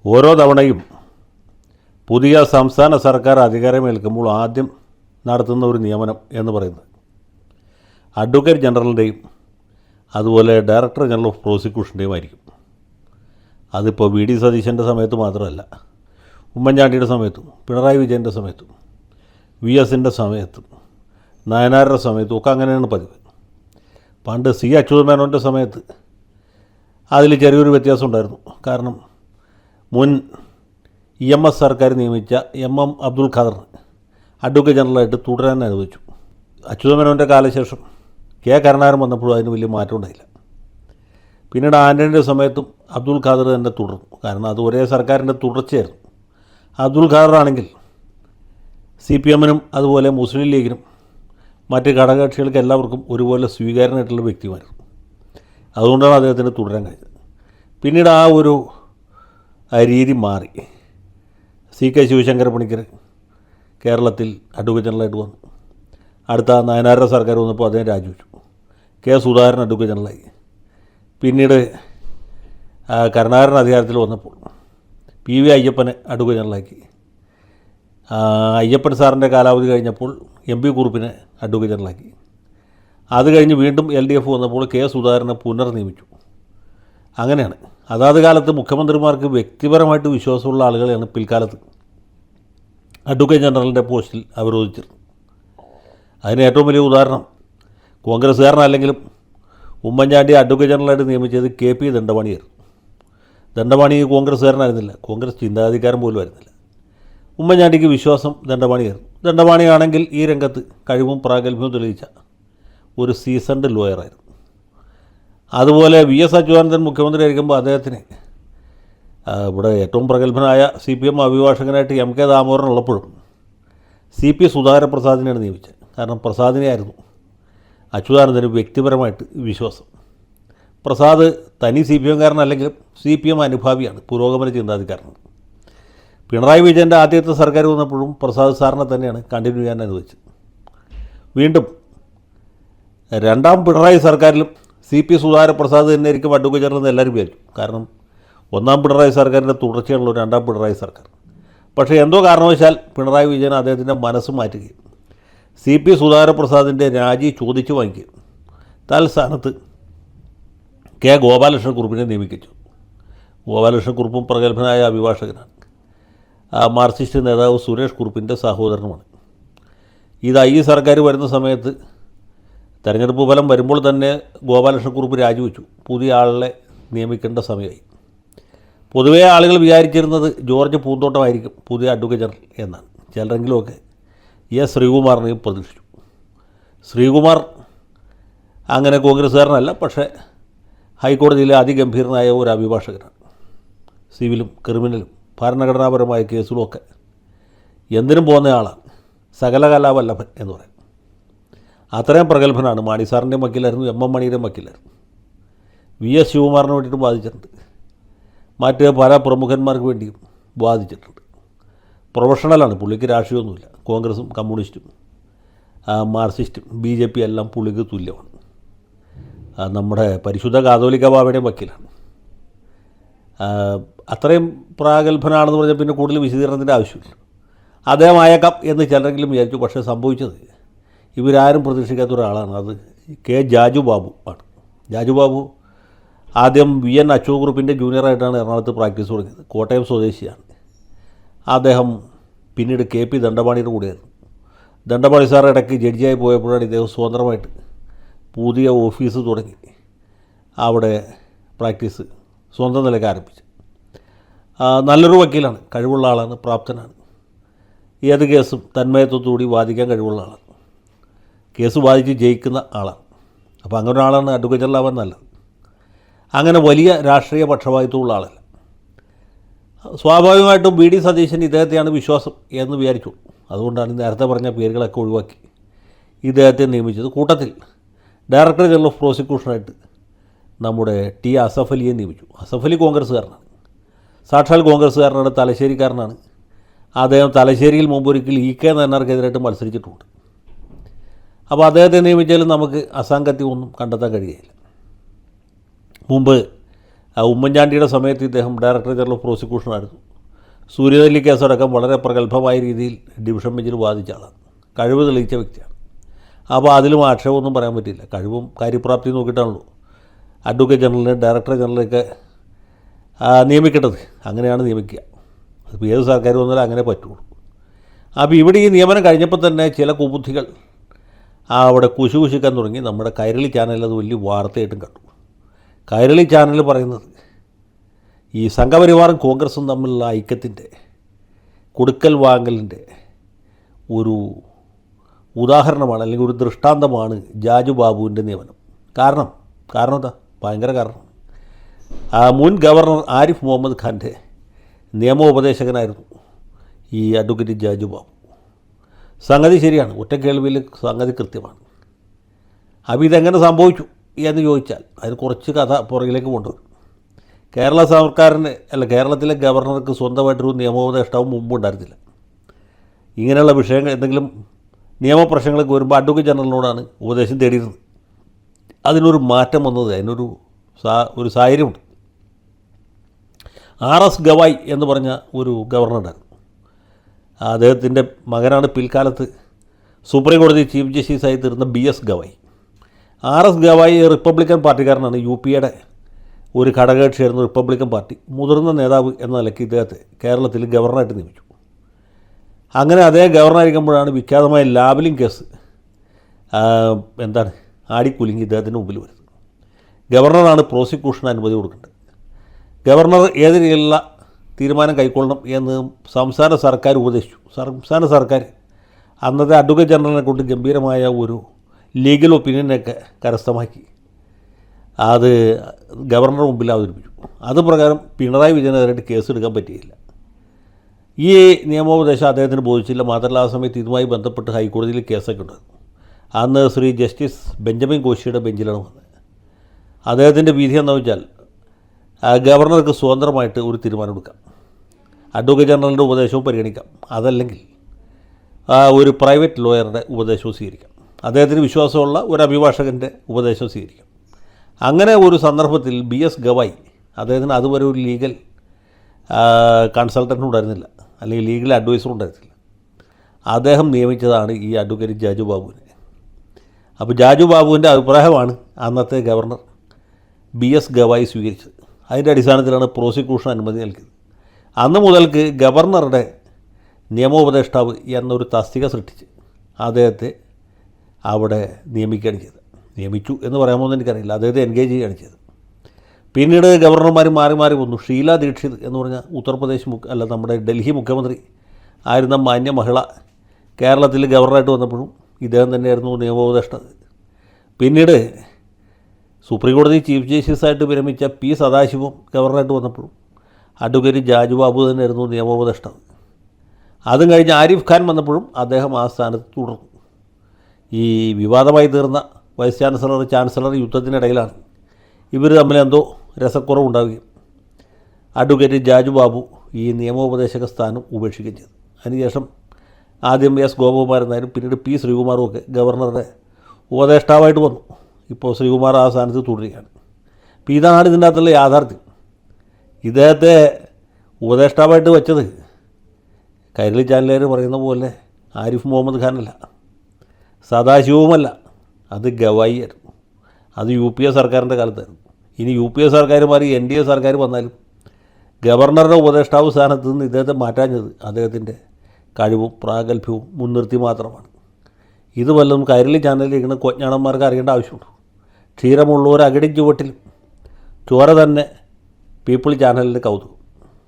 ഓരോ തവണയും പുതിയ സംസ്ഥാന സർക്കാർ അധികാരമേൽക്കുമ്പോൾ ആദ്യം നടത്തുന്ന ഒരു നിയമനം എന്ന് പറയുന്നത് അഡ്വക്കേറ്റ് ജനറലിൻ്റെയും അതുപോലെ ഡയറക്ടർ ജനറൽ ഓഫ് പ്രോസിക്യൂഷൻ്റെയും ആയിരിക്കും. അതിപ്പോൾ വി ഡി സതീശൻ്റെ സമയത്ത് മാത്രമല്ല, ഉമ്മൻചാണ്ടിയുടെ സമയത്തും പിണറായി വിജയൻ്റെ സമയത്തും വി എസിൻ്റെ സമയത്തും നയനാരുടെ സമയത്തും ഒക്കെ അങ്ങനെയാണ് പതിവ്. പണ്ട് സി അച്യുതമേനോൻ്റെ സമയത്ത് അതിൽ ചെറിയൊരു വ്യത്യാസം ഉണ്ടായിരുന്നു. കാരണം മുൻ EMS സർക്കാർ നിയമിച്ച MM അബ്ദുൽ ഖാദറിന് അഡ്വക്കേറ്റ് ജനറലായിട്ട് തുടരാൻ അനുവദിച്ചു. അച്യുതമേനോൻ്റെ കാലശേഷം K കരുണാകരൻ വന്നപ്പോഴും അതിന് വലിയ മാറ്റം ഉണ്ടായില്ല. പിന്നീട് ആൻ്റണിയുടെ സമയത്തും അബ്ദുൽ ഖാദർ തന്നെ തുടർന്നു. കാരണം അത് ഒരേ സർക്കാരിൻ്റെ തുടർച്ചയായിരുന്നു. അബ്ദുൽ ഖാദറാണെങ്കിൽ CPM-നും അതുപോലെ മുസ്ലിം ലീഗിനും മറ്റ് ഘടകകക്ഷികൾക്ക് എല്ലാവർക്കും ഒരുപോലെ സ്വീകാര്യനായിട്ടുള്ള വ്യക്തിമായിരുന്നു. അതുകൊണ്ടാണ് അദ്ദേഹത്തിന് തുടരാൻ കഴിഞ്ഞത്. പിന്നീട് ആ ഒരു രീതി മാറി. CK ശിവശങ്കര പണിക്കർ കേരളത്തിൽ അഡ്വക്കേറ്റ് ജനറലായിട്ട് വന്നു. അടുത്ത നയനാരുടെ സർക്കാർ വന്നപ്പോൾ അദ്ദേഹം രാജിവെച്ചു. K സുധാകരൻ അഡ്വക്കേറ്റ് ജനറലായി. പിന്നീട് കരുണാകരൻ അധികാരത്തിൽ വന്നപ്പോൾ PV അയ്യപ്പനെ അഡ്വക്കേറ്റ് ജനറലാക്കി. അയ്യപ്പൻ സാറിൻ്റെ കാലാവധി കഴിഞ്ഞപ്പോൾ MP കുറുപ്പിനെ അഡ്വക്കേറ്റ് ജനറലാക്കി. അത് കഴിഞ്ഞ് വീണ്ടും LDF വന്നപ്പോൾ K സുധാകരനെ പുനർനിയമിച്ചു. അങ്ങനെയാണ് അതാത് കാലത്ത് മുഖ്യമന്ത്രിമാർക്ക് വ്യക്തിപരമായിട്ട് വിശ്വാസമുള്ള ആളുകളെയാണ് പിൽക്കാലത്ത് അഡ്വക്കേറ്റ് ജനറലിൻ്റെ പോസ്റ്റിൽ അവരോധിച്ചിരുന്നത്. അതിന് ഏറ്റവും വലിയ ഉദാഹരണം കോൺഗ്രസ്സുകാരനല്ലെങ്കിലും ഉമ്മൻചാണ്ടി അഡ്വക്കേറ്റ് ജനറലായിട്ട് നിയമിച്ചത് KP ദണ്ഡപാണിയായിരുന്നു. ദണ്ഡപാണി കോൺഗ്രസ്സുകാരനായിരുന്നില്ല, കോൺഗ്രസ് ചിന്താഗതിക്കാരൻ പോലും ആയിരുന്നില്ല. ഉമ്മൻചാണ്ടിക്ക് വിശ്വാസം ദണ്ഡപാണിയായിരുന്നു. ദണ്ഡപാണിയാണെങ്കിൽ ഈ രംഗത്ത് കഴിവും പ്രാഗൽഭ്യവും തെളിയിച്ച ഒരു സീസൺഡ് ലോയറായിരുന്നു. അതുപോലെ VS അച്യുതാനന്ദൻ മുഖ്യമന്ത്രി ആയിരിക്കുമ്പോൾ അദ്ദേഹത്തിന് ഇവിടെ ഏറ്റവും പ്രഗത്ഭനായ CPM അഭിഭാഷകനായിട്ട് MK ദാമോദരൻ ഉള്ളപ്പോഴും CP സുധാകരപ്രസാദിനെയാണ് നിയമിച്ചത്. കാരണം പ്രസാദിനെയായിരുന്നു അച്യുതാനന്ദന് വ്യക്തിപരമായിട്ട് വിശ്വാസം. പ്രസാദ് തനി CPM-കാരനല്ലെങ്കിലും CPM അനുഭാവിയാണ്, പുരോഗമന ചിന്താധികാരനാണ്. പിണറായി വിജയൻ്റെ ആദ്യത്തെ സർക്കാർ വന്നപ്പോഴും പ്രസാദ് സാറിനെ തന്നെയാണ് കണ്ടിന്യൂ ചെയ്യാൻ അനുവദിച്ചത്. വീണ്ടും രണ്ടാം പിണറായി സർക്കാരിലും CP സുധാകരപ്രസാദ് തന്നെ ആയിരിക്കും അഡ്വക്കേറ്റ് ജനറൽ എന്ന് എല്ലാവരും വിചാരിച്ചു. കാരണം ഒന്നാം പിണറായി സർക്കാരിൻ്റെ തുടർച്ചയാണല്ലോ രണ്ടാം പിണറായി സർക്കാർ. പക്ഷേ എന്തോ കാരണവശാൽ പിണറായി വിജയൻ അദ്ദേഹത്തിൻ്റെ മനസ്സ് മാറ്റുകയും CP സുധാകരപ്രസാദിൻ്റെ രാജി ചോദിച്ചു വാങ്ങിക്കുകയും തൽസ്ഥാനത്ത് K ഗോപാലകൃഷ്ണക്കുറുപ്പിനെ നിയമിച്ചു. ഗോപാലകൃഷ്ണക്കുറുപ്പും പ്രഗത്ഭനായ അഭിഭാഷകനാണ്. മാർക്സിസ്റ്റ് നേതാവ് സുരേഷ് കുറുപ്പിൻ്റെ സഹോദരനുമാണ്. ഈ സർക്കാർ വരുന്ന സമയത്ത് തെരഞ്ഞെടുപ്പ് ഫലം വരുമ്പോൾ തന്നെ ഗോപാലകൃഷ്ണക്കുറുപ്പ് രാജിവെച്ചു. പുതിയ ആളെ നിയമിക്കേണ്ട സമയമായി. പൊതുവേ ആളുകൾ വിചാരിച്ചിരുന്നത് ജോർജ് പൂന്തോട്ടമായിരിക്കും പുതിയ അഡ്വക്കേറ്റ് ജനറൽ എന്നാണ്. ചിലരെങ്കിലുമൊക്കെ S ശ്രീകുമാറിനെയും പ്രതീക്ഷിച്ചു. ശ്രീകുമാർ അങ്ങനെ കോൺഗ്രസ്സുകാരനല്ല, പക്ഷേ ഹൈക്കോടതിയിലെ അതിഗംഭീരനായ ഒരു അഭിഭാഷകനാണ്. സിവിലും ക്രിമിനലും ഭരണഘടനാപരമായ കേസുകളുമൊക്കെ എന്തിനും പോകുന്ന ആളാണ്. സകലകലാവല്ലഭൻ എന്ന് പറയും. അത്രയും പ്രഗത്ഭനാണ്. മാണി സാറിൻ്റെ വക്കീലായിരുന്നു, MM മണിയുടെ വക്കീലായിരുന്നു. VS ശിവകുമാറിന് വേണ്ടിയിട്ടും വാദിച്ചിട്ടുണ്ട്. മറ്റ് പല പ്രമുഖന്മാർക്ക് വേണ്ടിയും വാദിച്ചിട്ടുണ്ട്. പ്രൊഫഷണലാണ് പുള്ളിക്ക്, രാഷ്ട്രീയമൊന്നുമില്ല. കോൺഗ്രസും കമ്മ്യൂണിസ്റ്റും മാർക്സിസ്റ്റും BJP എല്ലാം പുള്ളിക്ക് തുല്യമാണ്. നമ്മുടെ പരിശുദ്ധ കാതോലിക്ക ബാബയുടെയും വക്കീലാണ്. അത്രയും പ്രാഗൽഭനാണെന്ന് പറഞ്ഞാൽ പിന്നെ കൂടുതൽ വിശദീകരണത്തിൻ്റെ ആവശ്യമില്ല. അദ്ദേഹം ആയേക്കാം എന്ന് ചിലരെങ്കിലും വിചാരിച്ചു. പക്ഷേ സംഭവിച്ചത് ഇവരാരും പ്രതീക്ഷിക്കാത്ത ഒരാളാണ്. അത് K ജാജു ബാബു ആണ്. ജാജു ബാബു ആദ്യം VN അച്യുതക്കുറുപ്പിൻ്റെ ജൂനിയറായിട്ടാണ് എറണാകുളത്ത് പ്രാക്ടീസ് തുടങ്ങിയത്. കോട്ടയം സ്വദേശിയാണ് അദ്ദേഹം. പിന്നീട് KP ദണ്ഡപാണിയുടെ കൂടെയായിരുന്നു. ദണ്ഡപാണി സാർ ഇടയ്ക്ക് ജഡ്ജിയായി പോയപ്പോഴാണ് ഇദ്ദേഹം സ്വതന്ത്രമായിട്ട് പുതിയ ഓഫീസ് തുടങ്ങി അവിടെ പ്രാക്ടീസ് സ്വന്തം നിലയ്ക്ക് ആരംഭിച്ചു. നല്ലൊരു വക്കീലാണ്, കഴിവുള്ള ആളാണ്, പ്രാപ്തനാണ്. ഏത് കേസും തന്മയത്വത്തോടുകൂടി വാദിക്കാൻ കഴിവുള്ള ആളാണ്. കേസ് വാദിച്ച് ജയിക്കുന്ന ആളാണ്. അപ്പോൾ അങ്ങനെ ഒരാളാണ് അഡ്വക്കേറ്റ് ജനറൽ ആവാൻ നല്ലത്. അങ്ങനെ വലിയ രാഷ്ട്രീയ പക്ഷപാതിത്വമുള്ള ആളല്ല. സ്വാഭാവികമായിട്ടും BD സതീശൻ ഇദ്ദേഹത്തെയാണ് വിശ്വാസം എന്ന് വിചാരിച്ചു. അതുകൊണ്ടാണ് നേരത്തെ പറഞ്ഞ പേരുകളൊക്കെ ഒഴിവാക്കി ഇദ്ദേഹത്തെ നിയമിച്ചത്. കൂട്ടത്തിൽ ഡയറക്ടർ ജനറൽ ഓഫ് പ്രോസിക്യൂഷനായിട്ട് നമ്മുടെ T അസഫ് അലിയെ നിയമിച്ചു. അസഫ് അലി കോൺഗ്രസ്സുകാരനാണ്, സാക്ഷാൽ കോൺഗ്രസ്സുകാരനാണ്, തലശ്ശേരിക്കാരനാണ്. അദ്ദേഹം തലശ്ശേരിയിൽ മുമ്പൊരിക്കൽ EK നയനാർക്കെതിരായിട്ട് മത്സരിച്ചിട്ടുണ്ട്. അപ്പോൾ അദ്ദേഹത്തെ നിയമിച്ചാലും നമുക്ക് അസാംഗത്യം ഒന്നും കണ്ടെത്താൻ കഴിയില്ല. മുമ്പ് ഉമ്മൻചാണ്ടിയുടെ സമയത്ത് ഇദ്ദേഹം ഡയറക്ടർ ജനറൽ ഓഫ് പ്രോസിക്യൂഷനായിരുന്നു. സൂര്യനെല്ലി കേസടക്കം വളരെ പ്രഗത്ഭമായ രീതിയിൽ ഡിവിഷൻ ബെഞ്ചിൽ വാദിച്ച ആളാണ്. കഴിവ് തെളിയിച്ച വ്യക്തിയാണ്. അപ്പോൾ അതിലും ആക്ഷേപമൊന്നും പറയാൻ പറ്റില്ല. കഴിവും കാര്യപ്രാപ്തി നോക്കിയിട്ടാണല്ലോ അഡ്വക്കേറ്റ് ജനറലിനെ ഡയറക്ടർ ജനറലൊക്കെ നിയമിക്കേണ്ടത്. അങ്ങനെയാണ് നിയമിക്കുക. അതിപ്പോൾ ഏത് സർക്കാർ വന്നാലും അങ്ങനെ പറ്റുള്ളൂ. അപ്പോൾ ഇവിടെ ഈ നിയമനം കഴിഞ്ഞപ്പോൾ തന്നെ ചില കുബുദ്ധികൾ അവിടെ കുശുകുശിക്കാൻ തുടങ്ങി. നമ്മുടെ കൈരളി ചാനലിൽ അത് വലിയ വാർത്തയായിട്ടും കണ്ടു. കൈരളി ചാനൽ പറയുന്നത് ഈ സംഘപരിവാറും കോൺഗ്രസും തമ്മിലുള്ള ഐക്യത്തിൻ്റെ കൊടുക്കൽ വാങ്ങലിൻ്റെ ഒരു ഉദാഹരണമാണ്, അല്ലെങ്കിൽ ഒരു ദൃഷ്ടാന്തമാണ് ജാജു ബാബുവിൻ്റെ നിയമനം. കാരണം എന്താ? ഭയങ്കര കാരണം. മുൻ ഗവർണർ ആരിഫ് മുഹമ്മദ് ഖാൻ്റെ നിയമോപദേശകനായിരുന്നു ഈ അഡ്വക്കേറ്റ് ജാജു ബാബു. സംഗതി ശരിയാണ്, ഒറ്റക്കേൾവിയിൽ സംഗതി കൃത്യമാണ്. അപ്പോൾ ഇതെങ്ങനെ സംഭവിച്ചു എന്ന് ചോദിച്ചാൽ അതിന് കുറച്ച് കഥ പുറകിലേക്ക് കൊണ്ടുവരും. കേരള സർക്കാരിന് കേരളത്തിലെ ഗവർണർക്ക് സ്വന്തമായിട്ടൊരു നിയമോപദേഷ്ടാവും മുമ്പ് ഉണ്ടായിരുന്നില്ല. ഇങ്ങനെയുള്ള വിഷയങ്ങൾ എന്തെങ്കിലും നിയമപ്രശ്നങ്ങളൊക്കെ വരുമ്പോൾ അഡ്വക്കേറ്റ് ജനറലിനോടാണ് ഉപദേശം തേടിയിരുന്നത്. അതിനൊരു മാറ്റം വന്നത്, അതിനൊരു സാഹചര്യമുണ്ട്. RS ഗവായ് എന്ന് പറഞ്ഞ ഒരു ഗവർണറുണ്ടായിരുന്നു. അദ്ദേഹത്തിൻ്റെ മകനാണ് പിൽക്കാലത്ത് സുപ്രീം കോടതി ചീഫ് ജസ്റ്റിസായി തീർന്ന BS Gavai. RS Gavai republican പാർട്ടിക്കാരനാണ്. UPയുടെ ഒരു ഘടകകക്ഷിയായിരുന്നു റിപ്പബ്ലിക്കൻ പാർട്ടി. മുതിർന്ന നേതാവ് എന്ന നിലയ്ക്ക് ഇദ്ദേഹത്തെ കേരളത്തിൽ ഗവർണറായിട്ട് നിയമിച്ചു. അങ്ങനെ അദ്ദേഹം ഗവർണറായിരിക്കുമ്പോഴാണ് വിഖ്യാതമായ ലാവലിംഗ് കേസ് ആടിക്കുലുങ്ങി ഇദ്ദേഹത്തിന് മുമ്പിൽ വരുന്നത്. ഗവർണറാണ് പ്രോസിക്യൂഷന് അനുമതി കൊടുക്കേണ്ടത്. ഗവർണർ ഏത് രീതിയിലുള്ള തീരുമാനം കൈക്കൊള്ളണം എന്ന് സംസ്ഥാന സർക്കാർ ഉപദേശിച്ചു. സംസ്ഥാന സർക്കാർ അന്നത്തെ അഡ്വക്കേറ്റ് ജനറലിനെ കൊണ്ട് ഗംഭീരമായ ഒരു ലീഗൽ ഒപ്പീനിയനൊക്കെ കരസ്ഥമാക്കി അത് ഗവർണർ മുമ്പിൽ അവതരിപ്പിച്ചു. അതുപ്രകാരം പിണറായി വിജയനെതിരായിട്ട് കേസെടുക്കാൻ പറ്റിയില്ല. ഈ നിയമോപദേശം അദ്ദേഹത്തിന് ബോധിച്ചില്ല. മാത്രമല്ല ആ സമയത്ത് ഇതുമായി ബന്ധപ്പെട്ട് ഹൈക്കോടതിയിൽ കേസൊക്കെ ഉണ്ടായിരുന്നു. അന്ന് ശ്രീ ജസ്റ്റിസ് ബെഞ്ചമിൻ കോശിയുടെ ബെഞ്ചിലാണ് വന്നത്. അദ്ദേഹത്തിൻ്റെ വിധി എന്താണെന്ന് വെച്ചാൽ ഗവർണർക്ക് സ്വതന്ത്രമായിട്ട് ഒരു തീരുമാനമെടുക്കാം. അഡ്വക്കേറ്റ് ജനറലിൻ്റെ ഉപദേശവും പരിഗണിക്കാം. അതല്ലെങ്കിൽ ഒരു പ്രൈവറ്റ് ലോയറുടെ ഉപദേശവും സ്വീകരിക്കാം. അദ്ദേഹത്തിന് വിശ്വാസമുള്ള ഒരു അഭിഭാഷകൻ്റെ ഉപദേശം സ്വീകരിക്കാം. അങ്ങനെ ഒരു സന്ദർഭത്തിൽ BS ഗവായ്, അദ്ദേഹത്തിന് അതുവരെ ഒരു ലീഗൽ കൺസൾട്ടൻ്റ് ഉണ്ടായിരുന്നില്ല, അല്ലെങ്കിൽ ലീഗൽ അഡ്വൈസർ ഉണ്ടായിരുന്നില്ല. അദ്ദേഹം നിയമിച്ചതാണ് ഈ അഡ്വക്കേറ്റ് ജാജു ബാബുവിനെ. അപ്പോൾ ജാജു ബാബുവിൻ്റെ അഭിപ്രായമാണ് അന്നത്തെ ഗവർണർ BS ഗവായ് സ്വീകരിച്ചത്. അതിൻ്റെ അടിസ്ഥാനത്തിലാണ് പ്രോസിക്യൂഷൻ അനുമതി നൽകിയത്. അന്ന് മുതൽക്ക് ഗവർണറുടെ നിയമോപദേഷ്ടാവ് എന്നൊരു തസ്തിക സൃഷ്ടിച്ച് അദ്ദേഹത്തെ അവിടെ നിയമിക്കുകയാണ് ചെയ്തത്. നിയമിച്ചു എന്ന് പറയാമോ എന്ന് എനിക്കറിയില്ല. അദ്ദേഹത്തെ എൻഗേജ് ചെയ്യുകയാണ് ചെയ്തത്. പിന്നീട് ഗവർണർമാർ മാറി മാറി വന്നു. ഷീല ദീക്ഷിത് എന്ന് പറഞ്ഞ ഉത്തർപ്രദേശ് നമ്മുടെ ഡൽഹി മുഖ്യമന്ത്രി ആയിരുന്ന മാന്യ മഹിള കേരളത്തിൽ ഗവർണറായിട്ട് വന്നപ്പോഴും ഇദ്ദേഹം തന്നെയായിരുന്നു നിയമോപദേഷ്ടാവ്. പിന്നീട് സുപ്രീം കോടതി ചീഫ് ജസ്റ്റിസായിട്ട് വിരമിച്ച P സദാശിവം ഗവർണറായിട്ട് വന്നപ്പോഴും അഡ്വക്കേറ്റ് ജാജു ബാബു തന്നെയായിരുന്നു നിയമോപദേഷ്ടാവ്. അതും കഴിഞ്ഞ് ആരിഫ് ഖാൻ വന്നപ്പോഴും അദ്ദേഹം ആ സ്ഥാനത്ത് തുടർന്നു. ഈ വിവാദമായി തീർന്ന വൈസ് ചാൻസലർ യുദ്ധത്തിനിടയിലാണ് ഇവർ തമ്മിൽ എന്തോ രസക്കുറവുണ്ടാവുകയും അഡ്വക്കേറ്റ് ജാജു ബാബു ഈ നിയമോപദേശക സ്ഥാനം ഉപേക്ഷിക്കുകയും ചെയ്തു. അതിനുശേഷം ആദ്യം S ഗോപകുമാരൻ നായരും പിന്നീട് P ശ്രീകുമാറും ഒക്കെ ഗവർണറുടെ ഉപദേഷ്ടാവായിട്ട് വന്നു. ഇപ്പോൾ ശ്രീകുമാർ ആ സ്ഥാനത്ത് തുടരുകയാണ്. അപ്പോൾ ഇതാണ് ഇതിൻ്റെ അകത്തുള്ള യാഥാർത്ഥ്യം. ഇദ്ദേഹത്തെ ഉപദേഷ്ടാവായിട്ട് വെച്ചത് കൈരളി ചാനലുകാർ പറയുന്ന പോലെ ആരിഫ് മുഹമ്മദ് ഖാനല്ല, സദാശിവവുമല്ല, അത് ഗവായി ആയിരുന്നു. അത് UPA സർക്കാരിൻ്റെ കാലത്തായിരുന്നു. ഇനി UPA സർക്കാർ മാറി NDA സർക്കാർ വന്നാലും ഗവർണറുടെ ഉപദേഷ്ടാവ് സ്ഥാനത്ത് നിന്ന് ഇദ്ദേഹത്തെ മാറ്റാഞ്ഞത് അദ്ദേഹത്തിൻ്റെ കഴിവും പ്രാഗൽഭ്യവും മുൻനിർത്തി മാത്രമാണ്. ഇത് വല്ലതും കൈരളി ചാനലിലിരിക്കുന്ന കൊഞ്ഞാണന്മാർക്ക് അറിയേണ്ട ആവശ്യമുണ്ട്. ക്ഷീരമുള്ളവർ അകടി ചുവട്ടിലും ചോര തന്നെ പീപ്പിൾ ചാനലിൻ്റെ കൗതുകം.